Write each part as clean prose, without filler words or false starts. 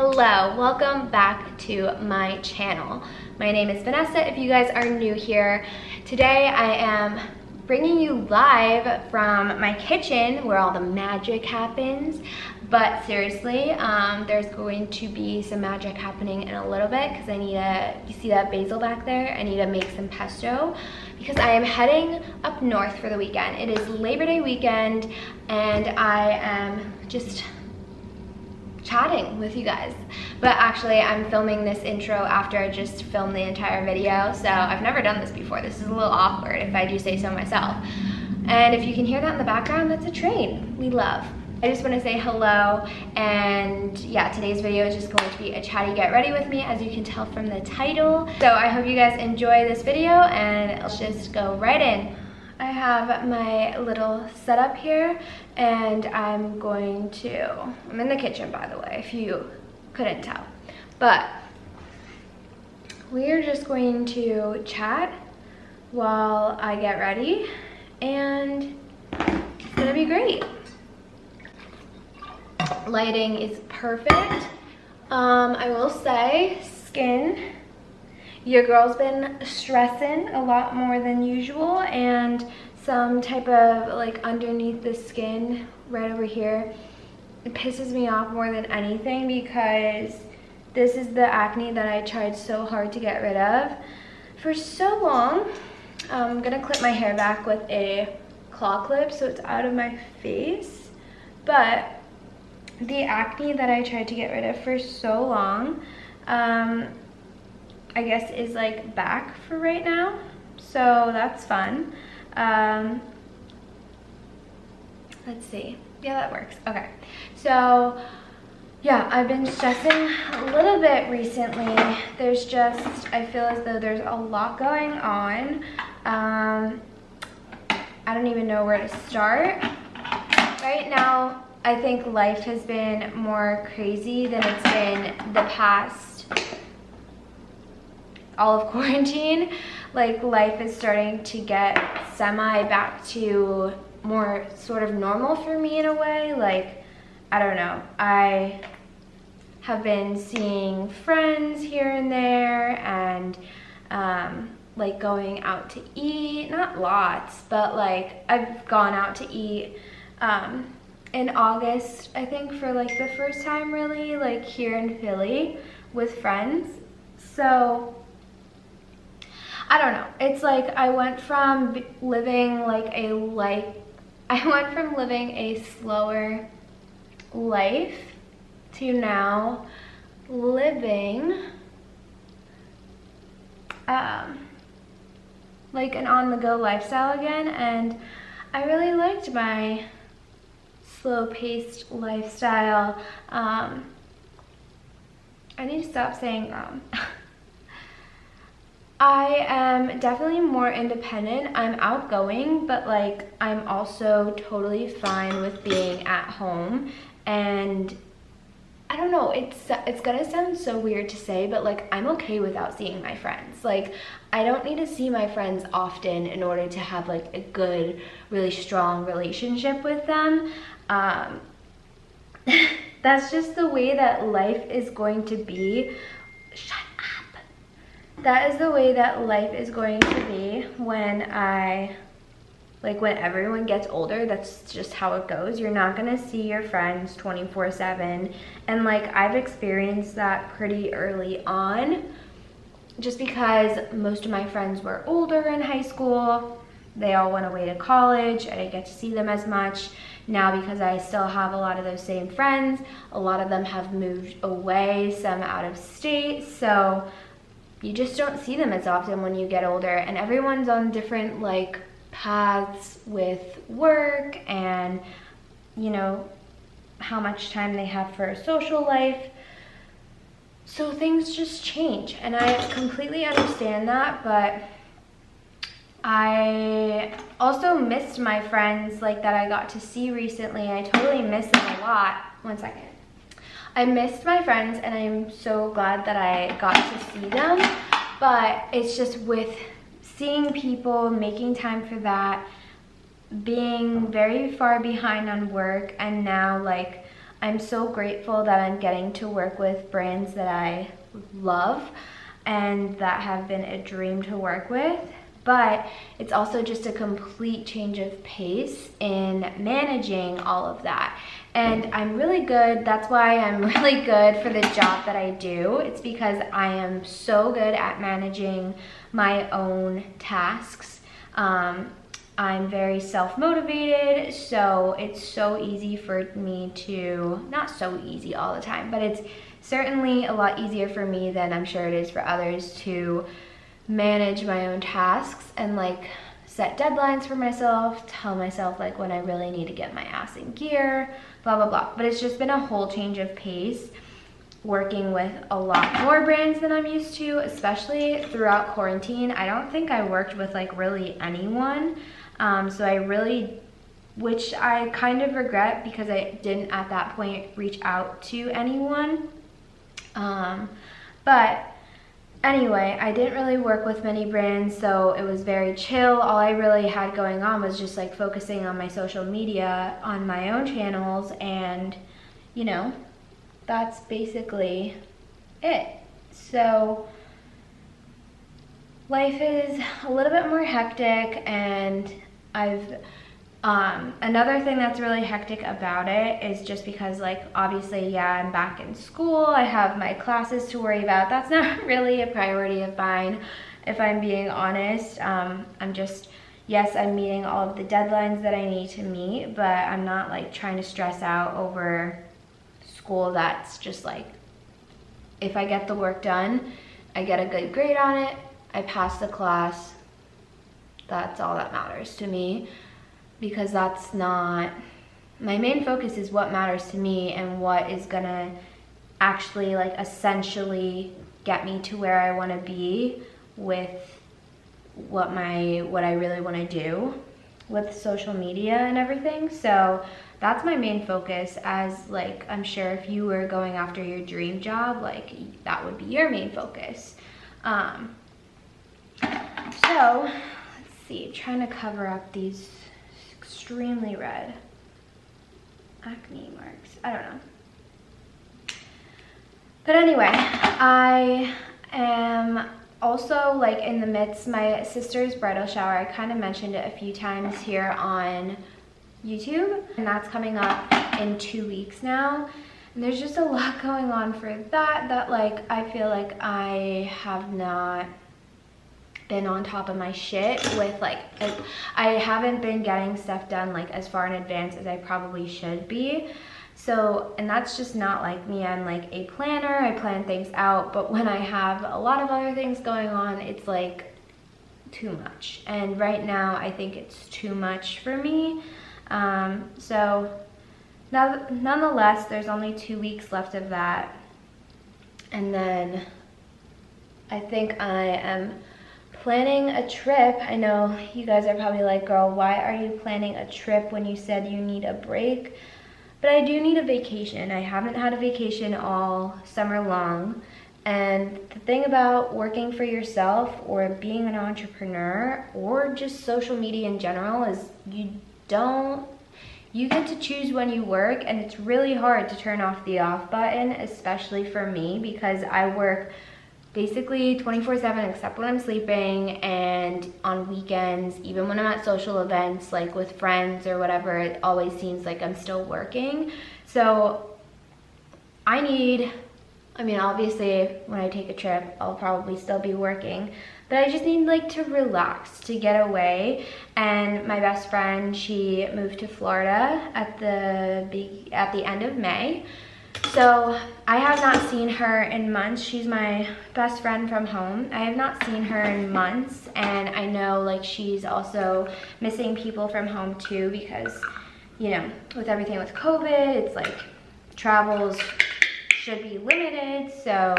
Hello, welcome back to my channel. My name is Vanessa if you guys are new here. Today I am bringing you live from my kitchen where all the magic happens. But seriously, there's going to be some magic happening in a little bit because I need to, you see that basil back there? I need to make some pesto because I am heading up north for the weekend. It is Labor Day weekend and I am just chatting with you guys. But actually I'm filming this intro after I just filmed the entire video, so I've never done this before. This is a little awkward if I do say so myself. And if you can hear that in the background, that's a train we love. I just want to say hello, and yeah, today's video is just going to be a chatty get ready with me, as you can tell from the title. So I hope you guys enjoy this video and let's just go right in. I have my little setup here and I'm in the kitchen, by the way, if you couldn't tell. But we're just going to chat while I get ready and it's gonna be great. Lighting is perfect. I will say, skin, your girl's been stressing a lot more than usual, and some type of like underneath the skin right over here, it pisses me off more than anything because this is the acne that I tried so hard to get rid of for so long. I'm gonna clip my hair back with a claw clip so it's out of my face, but the acne that I tried to get rid of for so long, I guess is like back for right now, so that's fun. Let's see, yeah, that works. Okay, so yeah, I've been stressing a little bit recently. There's just, I feel as though there's a lot going on. I don't even know where to start. Right now, I think life has been more crazy than it's been the past all of quarantine. Like, life is starting to get semi back to more sort of normal for me in a way. Like, I don't know, I have been seeing friends here and there and like going out to eat, not lots, but like I've gone out to eat in August, I think, for like the first time really, like here in Philly with friends. So I don't know, it's like I went from living a slower life to now living like an on-the-go lifestyle again, and I really liked my slow-paced lifestyle. I need to stop saying I am definitely more independent. I'm outgoing, but like I'm also totally fine with being at home. And I don't know, it's gonna sound so weird to say, but like I'm okay without seeing my friends. Like, I don't need to see my friends often in order to have like a good, really strong relationship with them. That's just the way that life is going to be. Shut up. That is the way that life is going to be when when everyone gets older. That's just how it goes. You're not gonna see your friends 24/7. And like, I've experienced that pretty early on, just because most of my friends were older in high school. They all went away to college. I didn't get to see them as much. Now, because I still have a lot of those same friends, a lot of them have moved away, some out of state, so you just don't see them as often when you get older, and everyone's on different like paths with work and, you know, how much time they have for a social life. So things just change, and I completely understand that, but I also missed my friends like that I got to see recently. I totally miss them a lot. One second. I missed my friends and I'm so glad that I got to see them, but it's just with seeing people, making time for that, being very far behind on work, and now like I'm so grateful that I'm getting to work with brands that I love and that have been a dream to work with. But it's also just a complete change of pace in managing all of that. And I'm really good, that's why I'm really good for the job that I do. It's because I am so good at managing my own tasks. I'm very self-motivated, so it's so easy for me to, not so easy all the time, but it's certainly a lot easier for me than I'm sure it is for others to manage my own tasks and like set deadlines for myself, tell myself like when I really need to get my ass in gear, blah, blah, blah. But it's just been a whole change of pace working with a lot more brands than I'm used to, especially throughout quarantine. I don't think I worked with like really anyone. So I really, which I kind of regret because I didn't at that point reach out to anyone. But anyway, I didn't really work with many brands, so it was very chill. All I really had going on was just like focusing on my social media on my own channels, and you know, that's basically it. So life is a little bit more hectic, and another thing that's really hectic about it is just because like obviously, yeah, I'm back in school, I have my classes to worry about. That's not really a priority of mine, if I'm being honest. I'm just, yes, I'm meeting all of the deadlines that I need to meet, but I'm not like trying to stress out over school. That's just like, if I get the work done, I get a good grade on it, I pass the class, that's all that matters to me. Because that's not, my main focus is what matters to me and what is gonna actually like essentially get me to where I wanna be with what I really wanna do with social media and everything. So that's my main focus, as like, I'm sure if you were going after your dream job, like that would be your main focus. So let's see, trying to cover up these extremely red acne marks. I don't know. But anyway, I am also like in the midst, my sister's bridal shower. I kind of mentioned it a few times here on YouTube, and that's coming up in 2 weeks now. And there's just a lot going on for that like I feel like I have not been on top of my shit with like I haven't been getting stuff done like as far in advance as I probably should be. So, and that's just not like me. I'm like a planner, I plan things out, but when I have a lot of other things going on, it's like too much. And right now I think it's too much for me. So now, nonetheless, there's only 2 weeks left of that, and then I think I am planning a trip. I know you guys are probably like, girl, why are you planning a trip when you said you need a break? But I do need a vacation. I haven't had a vacation all summer long. And the thing about working for yourself or being an entrepreneur or just social media in general is you get to choose when you work, and it's really hard to turn off the off button, especially for me, because I work basically 24/7 except when I'm sleeping, and on weekends, even when I'm at social events like with friends or whatever, it always seems like I'm still working. So I mean, obviously when I take a trip, I'll probably still be working, but I just need like to relax, to get away. And my best friend, she moved to Florida at the end of May. So I have not seen her in months. She's my best friend from home. I have not seen her in months, and I know like she's also missing people from home too, because, you know, with everything with COVID, it's like travels should be limited. So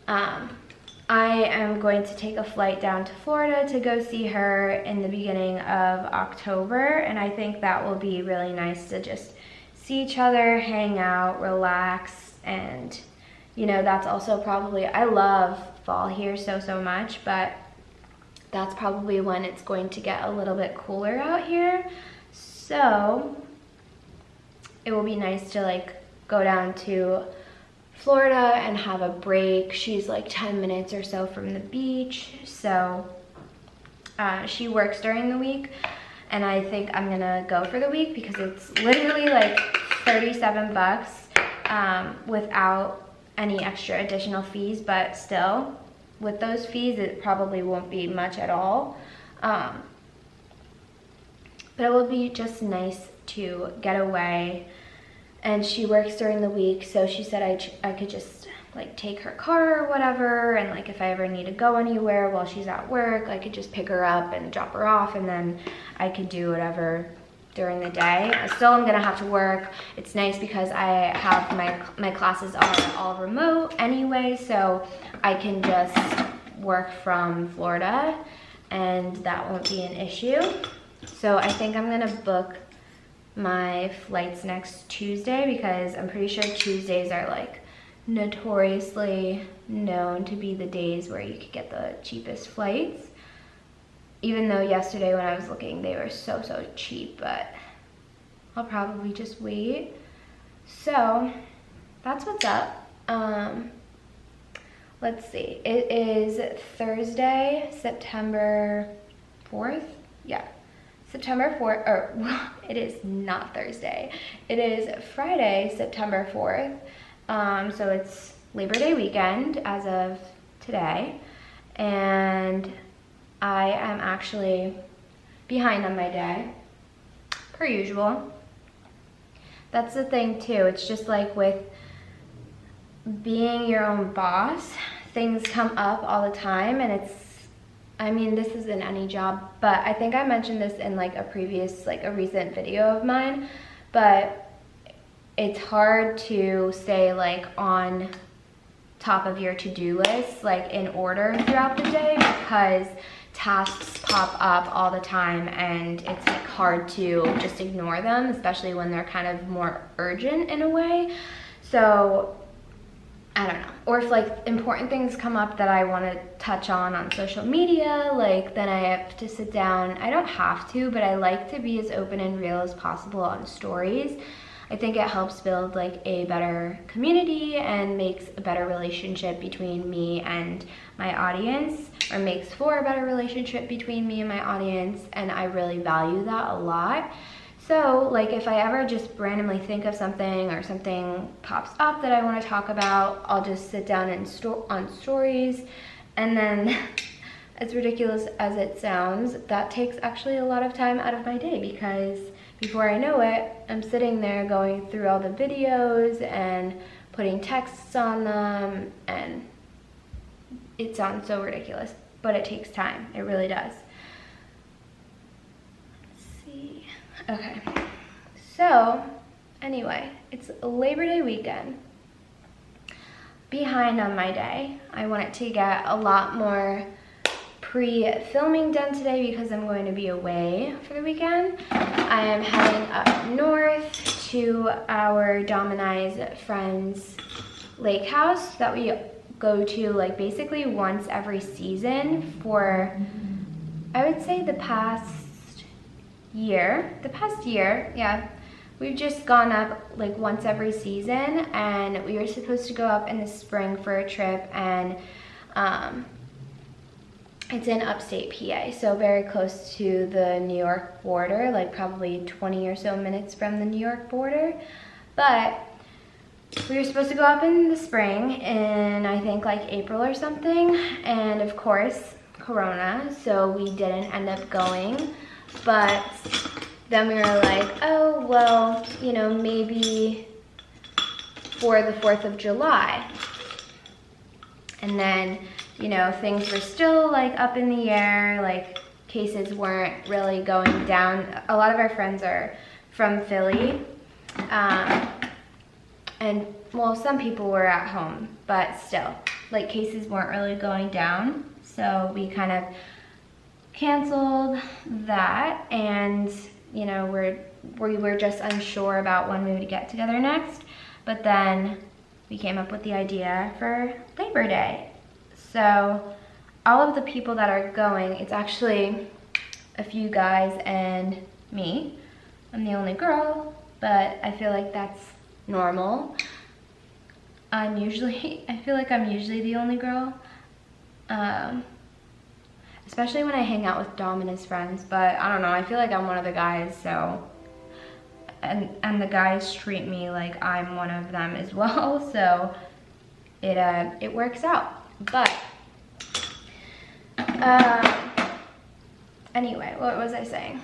I am going to take a flight down to Florida to go see her in the beginning of October, and I think that will be really nice to just see each other, hang out, relax. And you know, that's also probably, I love fall here so much, but that's probably when it's going to get a little bit cooler out here. So it will be nice to like go down to Florida and have a break. She's like 10 minutes or so from the beach, so she works during the week, and I think I'm gonna go for the week because it's literally like 37 bucks without any extra additional fees, but still with those fees it probably won't be much at all. But it will be just nice to get away, and she works during the week, so she said I could just like take her car or whatever, and like if I ever need to go anywhere while she's at work, I could just pick her up and drop her off, and then I could do whatever during the day. I still am gonna have to work. It's nice because I have my classes are all remote anyway, so I can just work from Florida and that won't be an issue. So I think I'm gonna book my flights next Tuesday because I'm pretty sure Tuesdays are like notoriously known to be the days where you could get the cheapest flights. Even though yesterday when I was looking, they were so cheap, but I'll probably just wait. So that's what's up. Let's see, it is Thursday, September 4th? Yeah, September 4th, or it is not Thursday. It is Friday, September 4th. So it's Labor Day weekend as of today, and I am actually behind on my day, per usual. That's the thing too, it's just like with being your own boss, things come up all the time, and I mean, this is in any job, but I think I mentioned this in like a recent video of mine, but it's hard to stay like on top of your to-do list, like in order throughout the day, because tasks pop up all the time and it's like hard to just ignore them, especially when they're kind of more urgent in a way. So I don't know, or if like important things come up that I want to touch on social media, like then I have to sit down. I don't have to, but I like to be as open and real as possible on stories. I think it helps build like a better community and makes a better relationship between me and my audience, or makes for a better relationship between me and my audience, and I really value that a lot. So like if I ever just randomly think of something or something pops up that I want to talk about, I'll just sit down and on stories, and then as ridiculous as it sounds, that takes actually a lot of time out of my day, because before I know it, I'm sitting there going through all the videos and putting texts on them, and it sounds so ridiculous, but it takes time. It really does. Okay, so anyway, it's Labor Day weekend. Behind on my day. I wanted to get a lot more pre-filming done today because I'm going to be away for the weekend. I am heading up north to our Dom and I's friend's lake house that we go to like basically once every season for, I would say the past year, yeah. We've just gone up like once every season, and we were supposed to go up in the spring for a trip, and it's in upstate PA, so very close to the New York border, like probably 20 or so minutes from the New York border. But we were supposed to go up in the spring in I think like April or something, and of course Corona, so we didn't end up going. But then we were like, oh, well, you know, maybe for the 4th of July. And then, you know, things were still like up in the air, like cases weren't really going down. A lot of our friends are from Philly. And well, some people were at home, but still, like cases weren't really going down. So we kind of canceled that, and you know, we were just unsure about when we would get together next, but then we came up with the idea for Labor Day. So all of the people that are going, it's actually a few guys and me. I'm the only girl, but I feel like that's normal. I feel like I'm usually the only girl, especially when I hang out with Dom and his friends, but I don't know, I feel like I'm one of the guys, so, and the guys treat me like I'm one of them as well, so it works out. But anyway, what was I saying?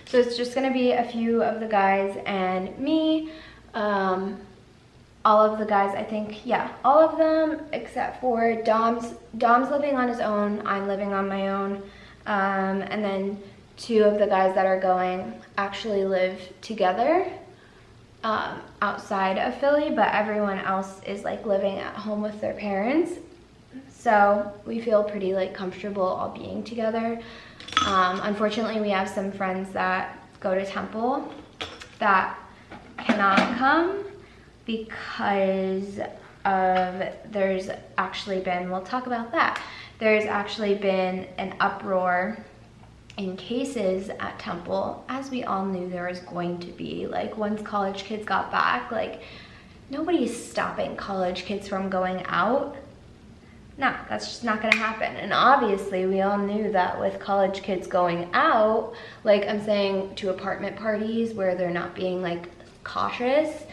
So it's just gonna be a few of the guys and me. All of the guys, I think, yeah, all of them except for Dom's living on his own, I'm living on my own, and then 2 of the guys that are going actually live together outside of Philly, but everyone else is like living at home with their parents. So we feel pretty like comfortable all being together. Unfortunately, we have some friends that go to Temple that cannot come because of, there's actually been, we'll talk about that. There's actually been an uproar in cases at Temple, as we all knew there was going to be. Like, once college kids got back, like, nobody's stopping college kids from going out. No, that's just not gonna happen. And obviously we all knew that with college kids going out, like I'm saying, to apartment parties where they're not being like cautious,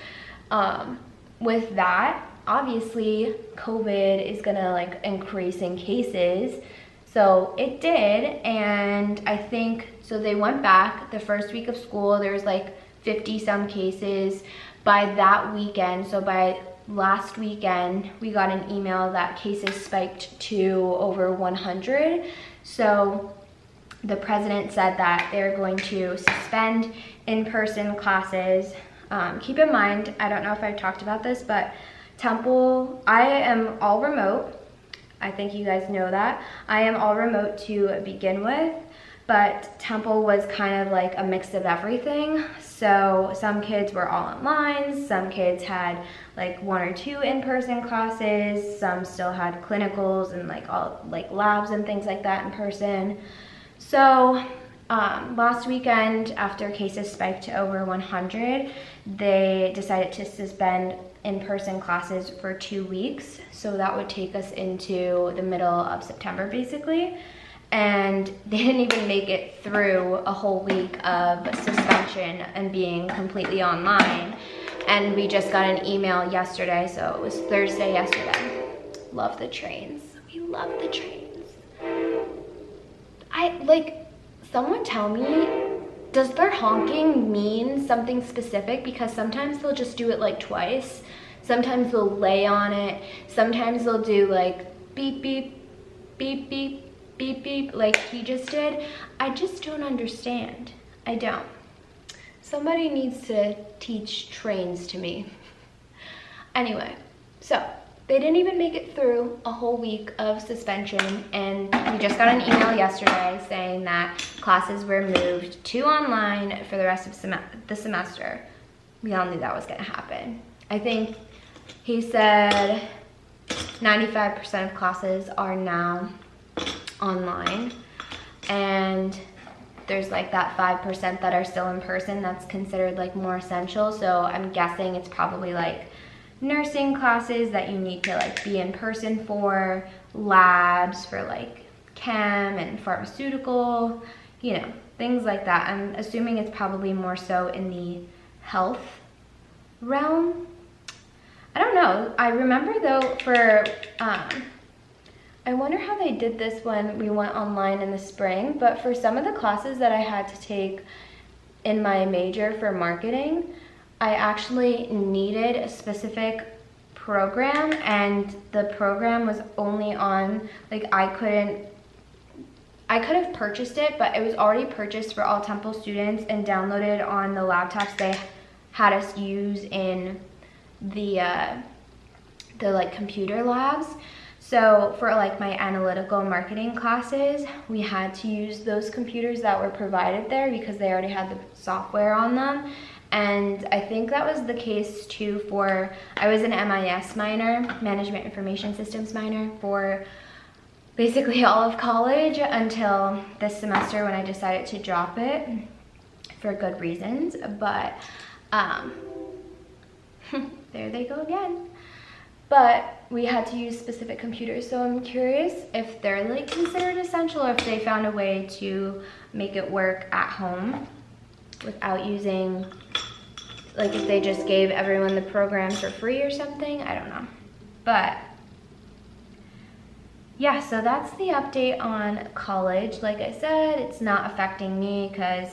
with that, obviously COVID is gonna like increase in cases. So it did, and I think, so they went back the first week of school, there was like 50 some cases. By that weekend, so by last weekend, we got an email that cases spiked to over 100. So the president said that they're going to suspend in-person classes. Keep in mind, I don't know if I've talked about this, but Temple, I am all remote. I think you guys know that. I am all remote to begin with, but Temple was kind of like a mix of everything. So some kids were all online, some kids had like 1 or 2 in-person classes, some still had clinicals and like all like labs and things like that in person. So last weekend, after cases spiked to over 100, they decided to suspend in-person classes for 2 weeks. So that would take us into the middle of September basically. And they didn't even make it through a whole week of suspension and being completely online. And we just got an email yesterday, so it was Thursday yesterday. Love the trains. We love the trains. Someone tell me, does their honking mean something specific? Because sometimes they'll just do it like twice. Sometimes they'll lay on it. Sometimes they'll do like beep, beep, beep, beep, beep, beep, like he just did. I just don't understand. I don't. Somebody needs to teach trains to me. Anyway, so they didn't even make it through a whole week of suspension, and we just got an email yesterday saying that classes were moved to online for the rest of the semester. We all knew that was gonna happen. I think he said 95% of classes are now online, and there's like that 5% that are still in person that's considered like more essential. So I'm guessing it's probably like nursing classes that you need to like be in person for, labs for like chem and pharmaceutical, you know, things like that. I'm assuming it's probably more so in the health realm. I don't know. I remember though for I wonder how they did this when we went online in the spring, but for some of the classes that I had to take in my major for marketing, I actually needed a specific program, and the program was only on, like I could have purchased it, but it was already purchased for all Temple students and downloaded on the laptops they had us use in the like computer labs. So for like my analytical marketing classes, we had to use those computers that were provided there because they already had the software on them. And I think that was the case too for, I was an MIS minor, Management Information Systems minor, for basically all of college until this semester when I decided to drop it for good reasons. But There they go again. But we had to use specific computers, so I'm curious if they're like considered essential or if they found a way to make it work at home without using, like if they just gave everyone the program for free or something, I don't know. But yeah, so that's the update on college. Like I said, it's not affecting me because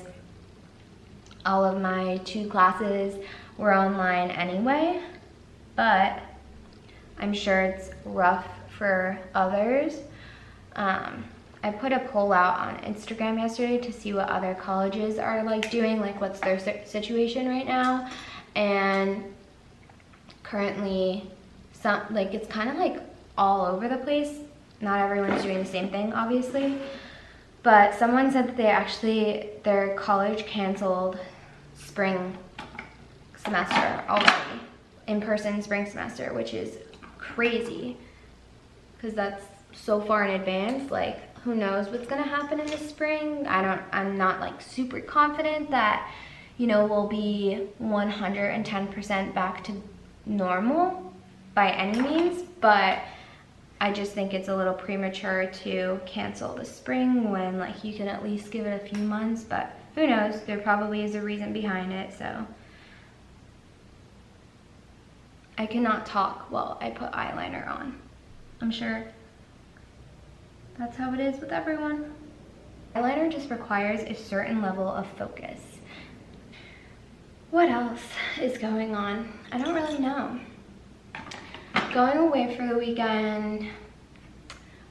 all of my 2 classes were online anyway, but I'm sure it's rough for others. I put a poll out on Instagram yesterday to see what other colleges are like doing, like what's their situation right now. And currently, it's kind of like all over the place. Not everyone's doing the same thing, obviously. But someone said that their college canceled spring semester already, in-person spring semester, which is crazy because that's so far in advance. Like, who knows what's gonna happen in the spring? I'm not like super confident that, you know, we'll be 110% back to normal by any means, but I just think it's a little premature to cancel the spring when like you can at least give it a few months, but who knows? There probably is a reason behind it, so. I cannot talk while I put eyeliner on. I'm sure that's how it is with everyone. Eyeliner just requires a certain level of focus. What else is going on? I don't really know. Going away for the weekend,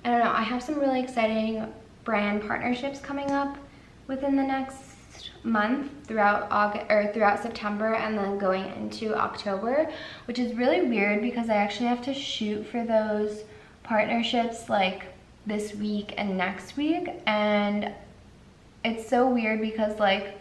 I don't know. I have some really exciting brand partnerships coming up within the next month, throughout September and then going into October, which is really weird because I actually have to shoot for those partnerships like this week and next week, and it's so weird because like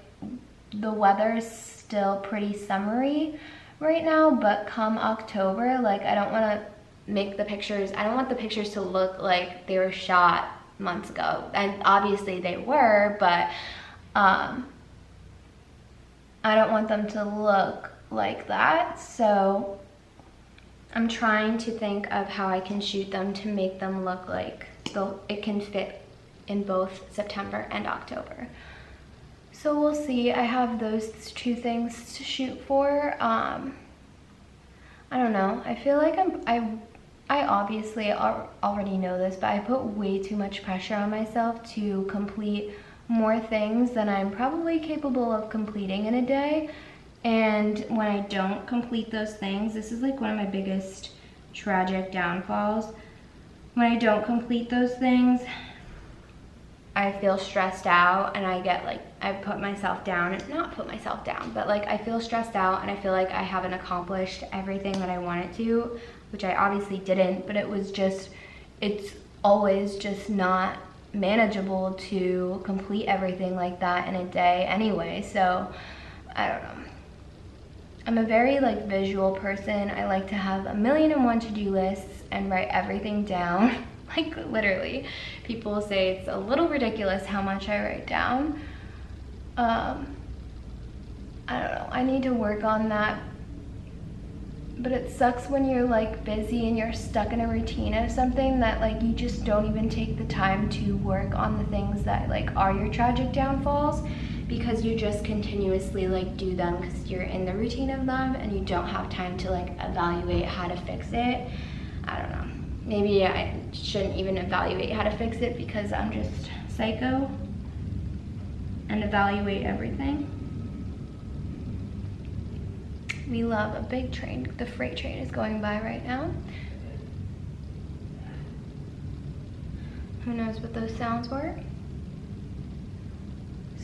the weather is still pretty summery right now, but come October, like I don't want to make the pictures, I don't want the pictures to look like they were shot months ago, and obviously they were, but I don't want them to look like that, so I'm trying to think of how I can shoot them to make them look like it can fit in both September and October. So we'll see. I have those 2 things to shoot for. I don't know. I feel like I obviously already know this, but I put way too much pressure on myself to complete more things than I'm probably capable of completing in a day. And when I don't complete those things, this is like one of my biggest tragic downfalls. When I don't complete those things, I feel stressed out and I get like, I put myself down, not put myself down, but like I feel stressed out and I feel like I haven't accomplished everything that I wanted to, which I obviously didn't, but it's always just not manageable to complete everything like that in a day anyway. So I don't know. I'm a very like visual person. I like to have 1,000,001 to-do lists and write everything down. Like literally, people say it's a little ridiculous how much I write down. I don't know, I need to work on that. But it sucks when you're like busy and you're stuck in a routine of something that like you just don't even take the time to work on the things that like are your tragic downfalls, because you just continuously like do them because you're in the routine of them and you don't have time to like evaluate how to fix it. I don't know. Maybe I shouldn't even evaluate how to fix it because I'm just psycho and evaluate everything. We love a big train. The freight train is going by right now. Who knows what those sounds were?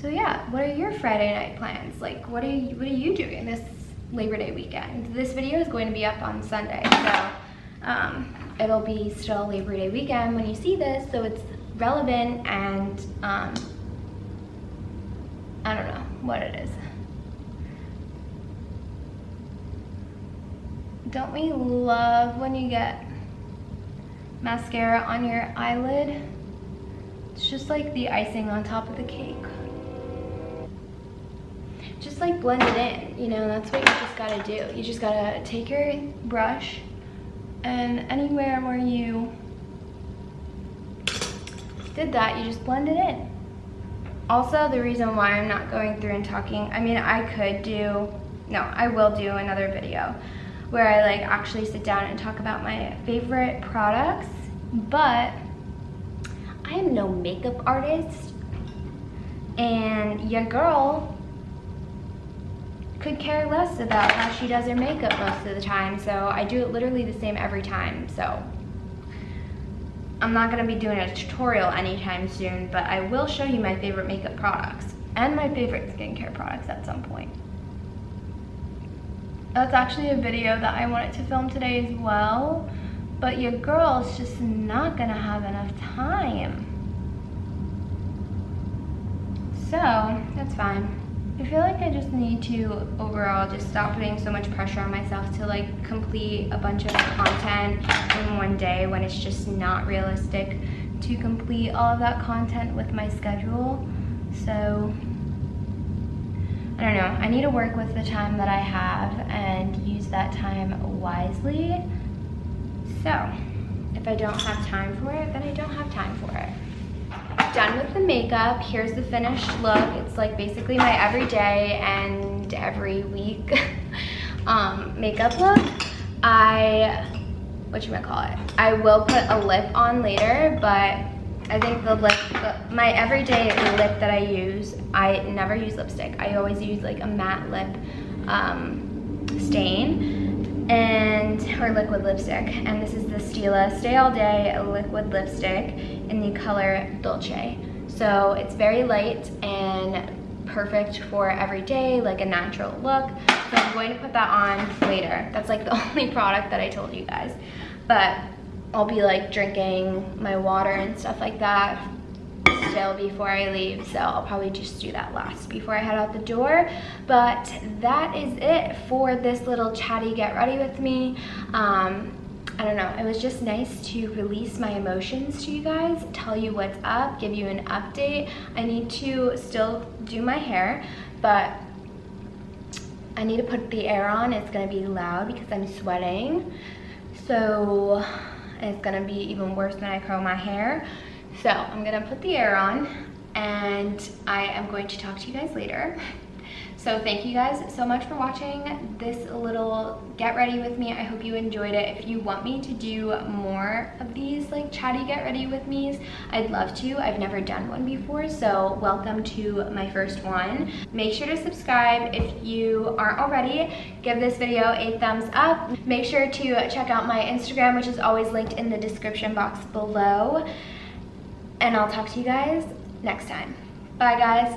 So yeah, what are your Friday night plans? Like, what are you doing this Labor Day weekend? This video is going to be up on Sunday, so it'll be still Labor Day weekend when you see this, so it's relevant and I don't know what it is. Don't we love when you get mascara on your eyelid? It's just like the icing on top of the cake. just like blend it in, you know, that's what you just gotta do. You just gotta take your brush and anywhere where you did that, you just blend it in. Also, the reason why I'm not going through and talking, I mean, I will do another video where I like actually sit down and talk about my favorite products, but I am no makeup artist, and your girl could care less about how she does her makeup most of the time, so I do it literally the same every time. So I'm not gonna be doing a tutorial anytime soon, but I will show you my favorite makeup products and my favorite skincare products at some point. That's actually a video that I wanted to film today as well, but your girl's just not gonna have enough time. So, that's fine. I feel like I just need to overall just stop putting so much pressure on myself to like complete a bunch of content in one day when it's just not realistic to complete all of that content with my schedule. So I don't know, I need to work with the time that I have and use that time wisely. So if I don't have time for it, then I don't have time for it. Done with the makeup. Here's the finished look. It's like basically my everyday and every week makeup look. I will put a lip on later, but I think my everyday lip that I use, I never use lipstick. I always use like a matte lip stain or liquid lipstick, and this is the Stila Stay All Day liquid lipstick in the color Dolce. So it's very light and perfect for every day, like a natural look. So I'm going to put that on later. That's like the only product that I told you guys, but I'll be like drinking my water and stuff like that still before I leave, so I'll probably just do that last before I head out the door. But that is it for this little chatty get ready with me. I don't know, it was just nice to release my emotions to you guys, tell you what's up, give you an update. I need to still do my hair, but I need to put the air on. It's gonna be loud because I'm sweating, so it's gonna be even worse when I curl my hair. So I'm gonna put the air on and I am going to talk to you guys later. So thank you guys so much for watching this little get ready with me. I hope you enjoyed it. If you want me to do more of these like chatty get ready with me's, I'd love to. I've never done one before, so welcome to my first one. Make sure to subscribe if you aren't already. Give this video a thumbs up. Make sure to check out my Instagram, which is always linked in the description box below. And I'll talk to you guys next time. Bye guys.